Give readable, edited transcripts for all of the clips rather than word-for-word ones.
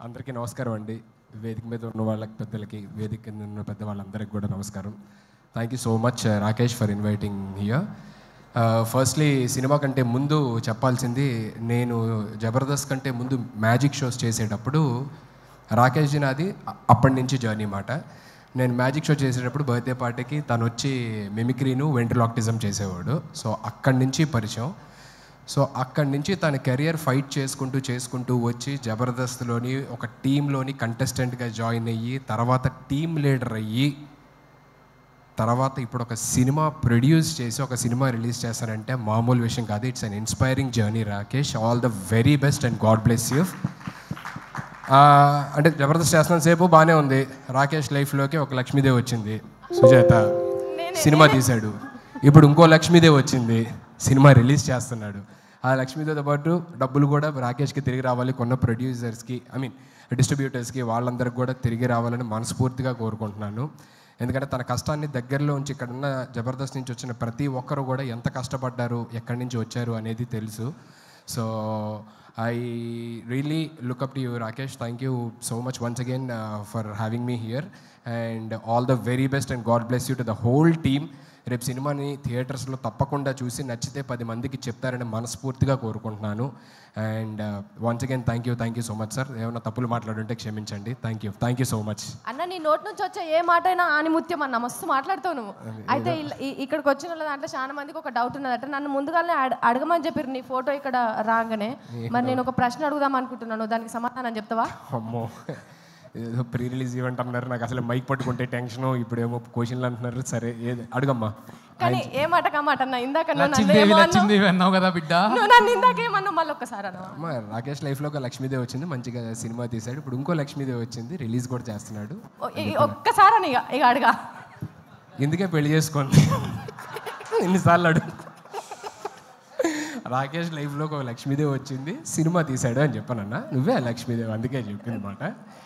అందరికీ నమస్కారం అండి. వేదిక మీద ఉన్న వాళ్ళకి పెద్దలకి, వేదిక కింద ఉన్న పెద్ద వాళ్ళందరికీ కూడా నమస్కారం. Thank you so much Rakesh for inviting here. Firstly cinema కంటే ముందు చెప్పాల్సింది, నేను జబర్దస్త్ కంటే ముందు మ్యాజిక్ షోస్ చేసేటప్పుడు రాకేష్ నాది అప్పటి నుంచి జర్నీ మాట. నేను మ్యాజిక్ షో చేసేటప్పుడు బర్త్డే పార్టీకి తను వచ్చి మిమిక్రీను వెంట్రలాక్టిజం చేసేవాడు. సో అక్కడి నుంచి పరిచయం. సో అక్కడి నుంచి తన కెరియర్ ఫైట్ చేసుకుంటూ వచ్చి జబర్దస్త్లోని ఒక టీంలోని కంటెస్టెంట్గా జాయిన్ అయ్యి, తర్వాత టీమ్ లీడర్ అయ్యి, తర్వాత ఇప్పుడు ఒక సినిమా ప్రొడ్యూస్ చేసి ఒక సినిమా రిలీజ్ చేస్తారంటే మామూలు విషయం కాదు. It's an inspiring journey Rakesh. All the very best and God bless you. అంటే జబర్దస్త్ చేస్తున్న సేపు బాగానే ఉంది. రాకేష్ లైఫ్లోకి ఒక లక్ష్మీదేవి వచ్చింది, సుజాత సినిమా తీశాడు. ఇప్పుడు ఇంకో లక్ష్మీదేవి వచ్చింది, సినిమా రిలీజ్ చేస్తున్నాడు. ఆ లక్ష్మీదేవితో పాటు డబ్బులు కూడా రాకేష్కి తిరిగి రావాలి, కొన్న ప్రొడ్యూసర్స్కి, డిస్ట్రిబ్యూటర్స్కి, వాళ్ళందరికీ కూడా తిరిగి రావాలని మనస్ఫూర్తిగా కోరుకుంటున్నాను. ఎందుకంటే తన కష్టాన్ని దగ్గరలో ఉంచి ఇక్కడున్న జబర్దస్త్ నుంచి వచ్చిన ప్రతి ఒక్కరు కూడా ఎంత కష్టపడ్డారు, ఎక్కడి నుంచి వచ్చారు అనేది తెలుసు. So I really look up to you, Rakesh. Thank you so much once again for having me here, and all the very best and God bless you to the whole team. రేపు సినిమాని థియేటర్స్లో తప్పకుండా చూసి నచ్చితే 10 మందికి చెప్తారని మనస్ఫూర్తిగా కోరుకుంటున్నాను. And once again thank you so much sir. ఏమైనా తప్పులు మాట్లాడుంటే క్షమించండి. థ్యాంక్ యూ సో మచ్ అన్న. నీ నోట్ నుంచి వచ్చే ఏ మాట అయినా ఆనిముత్యం అన్న, మస్తు మాట్లాడుతావు నువ్వు. అయితే ఇక్కడికి వచ్చిన వాళ్ళ దాంట్లో చాలా మందికి ఒక డౌట్ ఉన్నదట. నన్ను ముందుగానే అడగమని చెప్పారు నీ ఫోటో ఇక్కడ రాగానే. మరి నేను ఒక ప్రశ్న అడుగుదాం అనుకుంటున్నాను, దానికి సమాధానం చెప్తావా? అమ్మో, ఏదో ప్రీ రిలీజ్ ఈవెంట్ అన్నారు, నాకు అసలు మైక్ పట్టుకుంటే టెన్షన్, ఇప్పుడేమో క్వశ్చన్లు అంటున్నారు. సరే అడుగమ్మా. కానీ ఏ మాట కమాట అన్న, ఇందాక అన్నావు కదా బిడ్డ, నన్ను ఇందాకేమన్నావు మళ్ళీ ఒక్కసారి అన్న. రాకేష్ లైఫ్లో ఒక లక్ష్మీదేవి వచ్చింది, మంచిగా సినిమా తీశాడు. ఇప్పుడు ఇంకో లక్ష్మీదేవి వచ్చింది, రిలీజ్ కూడా చేస్తున్నాడు. ఒక్కసారి అని ఇక అడగా, ఎందుకే పెళ్లి చేసుకోండి ఇన్నిసార్లు అడుగు. రాకేష్ లైఫ్లో ఒక లక్ష్మీదేవి వచ్చింది, సినిమా తీశాడు అని చెప్పానన్నా. నువ్వే లక్ష్మీదేవి, అందుకే చెప్పింది మాట.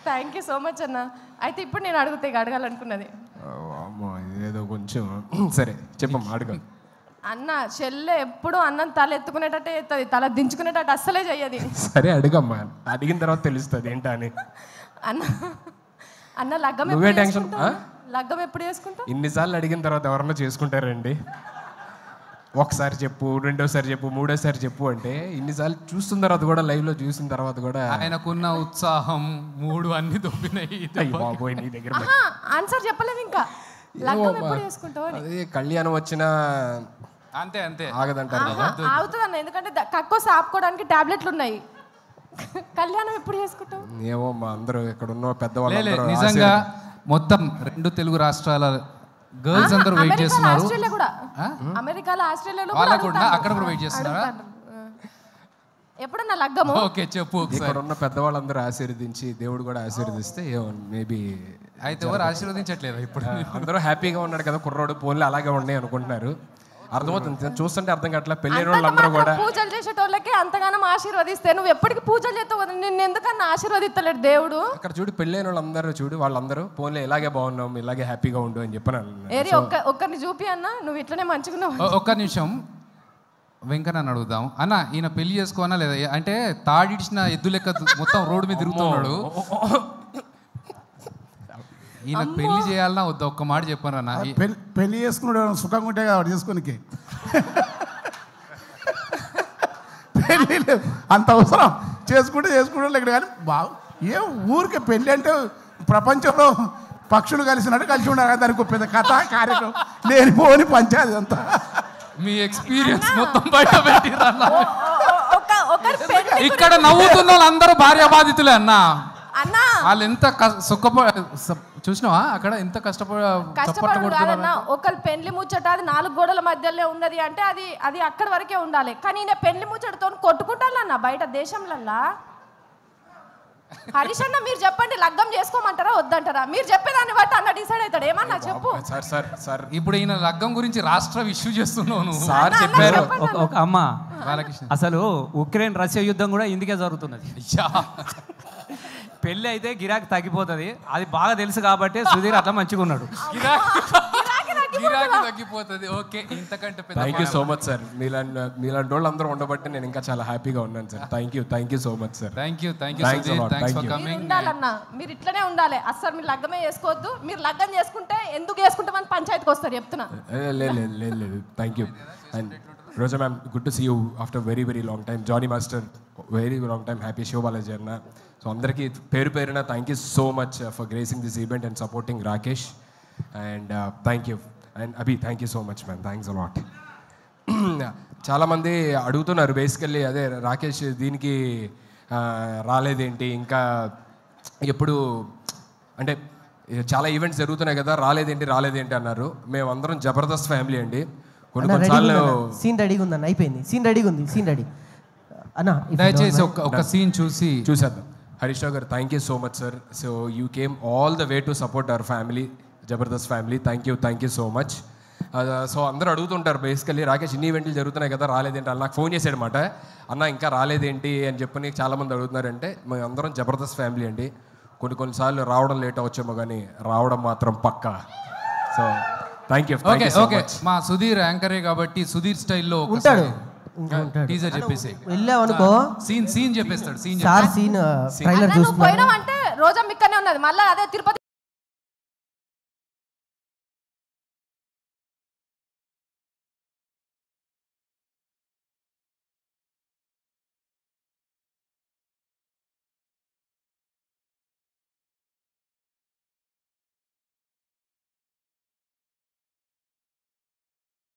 థ్యాంక్ యూ సో మచ్ అన్న. అయితే ఇప్పుడు నేను అడగాలనుకున్నది ఏదో కొంచెం సరే చెప్పమ్మా, అడుగు. అన్న చెల్లె ఎప్పుడు అన్నం తల ఎత్తుకునేటట్టే ఎత్తది, తల దించుకునేటట్టు అస్సలే చెయ్యది. సరే అడుగమ్మా, అడిగిన తర్వాత తెలుస్తుంది ఏంటా అని. అన్న లగ్గం నువ్వే టెన్షన్. లగ్గం ఎప్పుడు చేసుకుంటా? ఇన్నిసార్లు అడిగిన తర్వాత ఎవరన్నా చేసుకుంటారండి? ఒకసారి చెప్పు, రెండోసారి చెప్పు, మూడోసారి చెప్పు అంటే ఇన్నిసార్లు చూస్తున్న తర్వాత కూడా, లైవ్లో చూసిన తర్వాత కూడా ఆయనకున్న ఉత్సాహం మూడు అన్ని దొబ్బినాయి. బాబోయ్ నీ దగ్గర ఆన్సర్ చెప్పలేదు ఇంకా. లగ్గం ఎప్పుడు చేసుకుంటావు? అదే కళ్యాణం వచ్చినా అంతే ఆగదంటారు కదా. ఆగుతుంది అన్న, ఎందుకంటే కక్కోసి ఆపుకోవడానికి టాబ్లెట్లు ఉన్నాయి. కళ్యాణం ఎప్పుడు చేసుకుంటావు? ఏమో మా అందరూ ఇక్కడ ఉన్న పెద్దవాళ్ళు నిజంగా మొత్తం 2 తెలుగు రాష్ట్రాల గర్ల్స్ అందరూ వెయిట్ చేస్తున్నారు. అమెరికాలో, ఆస్ట్రేలియాలో అక్కడ కూడా వెయిట్ చేస్తున్నారా? ఎప్పుడన్నా లగ్గము? ఓకే చెప్పు. ఇక్కడ ఉన్న పెద్దవాళ్ళందరూ ఆశీర్వదించి, దేవుడు కూడా ఆశీర్వదిస్తే మేబీ. అయితే ఎవరు ఆశీర్వదించట్లేదు ఇప్పుడు? అందరూ హ్యాపీగా ఉన్నాడు కదా కుర్రోడు, పోన్లు అలాగే ఉన్నాయి అనుకుంటున్నారు. అర్థమవుతుంది, చూస్తుంటే అర్థం కావట్లా. పెళ్ళైన వాళ్ళందరూ కూడా పూజలు చేసేటోళ్ళకి అంతగానం ఆశీర్వదిస్తే నువ్వు ఎప్పటికీ పూజలు చేస్తావు కదా, నిన్ను ఎందుకన్నా ఆశీర్వదిస్తలేడు దేవుడు? అక్కడ చూడు, పెళ్ళైన వాళ్ళందరూ చూడు, వాళ్ళందరూ పోన్లే ఇలాగే బాగున్నాం, ఇలాగే హ్యాపీగా ఉండు అని చెప్పాను. ఏరి ఒక్కరిని చూపి అన్న, నువ్వు ఇట్లనే మంచిగున్నావు. ఒక్క నిమిషం వెంకన్న అడుగుదాం. అన్న ఈయన పెళ్లి చేసుకోనా లేదా? అంటే తాడిడిచిన ఎద్దు లెక్క మొత్తం రోడ్డు మీద తిరుగుతున్నాడు. ఈయన పెళ్లి చేయాలన్నా వద్దా? ఒక్క మాట చెప్పాను అన్న. పెళ్లి చేసుకున్నాడు సుఖంగా ఉంటే కాబట్టి చేసుకోనికి పెళ్ళి అంత అవసరం. చేసుకుంటే ఇక్కడ కానీ ఏ ఊరికే పెళ్ళి అంటే ప్రపంచంలో పక్షులు కలిసినట్టు కలిసి ఉండాలి. దానికి పెద్ద కథ కార్యక్రమం లేనిపోని పంచాయతీ అంతా. మీ ఎక్స్పీరియన్స్ మొత్తం బయట పెట్టిరన్న. ఇక్కడ నవ్వుతున్న వాళ్ళందరూ భార్య బాధితులే అన్న. వాళ్ళు ఎంత చూసినావా అక్కడ ఎంత కష్టపడుతున్నారు. ఒకళ్ళు పెళ్లి ముచ్చట అది 4 గోడల మధ్యలో ఉన్నది అంటే అది అక్కడి వరకే ఉండాలి. కానీ ఈయన పెళ్లి ముచ్చటతో కొట్టుకుంటారన్న బయట దేశంలల్లా. హరీష్ అన్న మీరు చెప్పండి, లగ్గం చేసుకోమంటారా వద్దంటారా? మీరు చెప్పేదాన్ని బట్టి అన్న డిసైడ్ అవుతాడు. ఏమన్నా చెప్పు. సార్ ఇప్పుడు ఈయన లగ్గం గురించి రాష్ట్ర ఇష్యూ చేస్తున్నావు. సార్ చెప్పారు. అమ్మ అసలు ఉక్రెయిన్ రష్యా యుద్ధం కూడా ఇందుకే జరుగుతున్నది. పెళ్ళి అయితే గిరాకీ తగ్గిపోతుంది, అది బాగా తెలుసు కాబట్టి సుధీర్ అట్లా మంచిగా ఉన్నాడు. గిరాకీ తగ్గిపోతుంది. ఓకే, ఇంతకంటే పెద్ద thank you so much sir. మీలాంటి వాళ్ళు అందరూ ఉండబట్టి నేను ఇంకా చాలా హ్యాపీగా ఉన్నాను sir. Thank you so much sir. Thank you Thanks a lot. Thanks for Thank you. Coming. ఉండాలన్నా, మీరు ఇట్లనే ఉండాలి. అస్సలు మీరు లగ్గమే చేసుకోవద్దు. మీరు లగ్గం చేసుకుంటే ఎందుకు చేసుకుంటామని పంచాయతీకి వస్తారు చెప్తున్నా. లేదు thank you. And Roja ma'am, good to see you after very long time. Jani master, very long time. Happy Sivabalaji అన్న. సో అందరికీ పేరున thank you so much for gracing this event and supporting Rakesh. And thank you. And Abhi, thank you so much ma'am. Thanks a lot. చాలామంది అడుగుతున్నారు basically, అదే రాకేష్ దీనికి రాలేదేంటి, ఇంకా ఎప్పుడు అంటే చాలా ఈవెంట్స్ జరుగుతున్నాయి కదా, రాలేదేంటి అన్నారు. మేమందరం జబర్దస్త్ ఫ్యామిలీ అండి. కొన్నిసార్లు సీన్ రెడీగా ఉందన్న, అయిపోయింది. సీన్ రెడీ అన్న. దయచేసి ఒక సీన్ చూసేద్దాం. హరీష్ రావు గారు, thank you so much sir. So you came all the way to support our family, Jabardasth family. Thank you so much. So అందరూ అడుగుతుంటారు బేసికల్లీ, రాకేష్ ఇన్ని ఈవెంట్లు జరుగుతున్నాయి కదా, రాలేదేంటి అని నాకు ఫోన్ చేశాడు అనమాట. అన్న ఇంకా రాలేదేంటి అని చెప్పని చాలామంది అడుగుతున్నారంటే, మేము అందరం జబర్దస్త్ ఫ్యామిలీ అండి. కొన్నిసార్లు రావడం లేట్ అవచ్చేమో కానీ రావడం మాత్రం పక్కా. So thank you. ఓకే, మా సుధీర్ యాంకరే కాబట్టి సుధీర్ స్టైల్లో ఉంటాడు. టీజర్ చెప్పేసి వెళ్ళావు అనుకో, సీన్ చెప్పేస్తాడు. సార్ సీన్ ట్రైలర్ నువ్వు చూస్తున్నా. పోయినావంటే రోజా మిక్కనే ఉన్నది. మళ్ళీ అదే తిరుపతి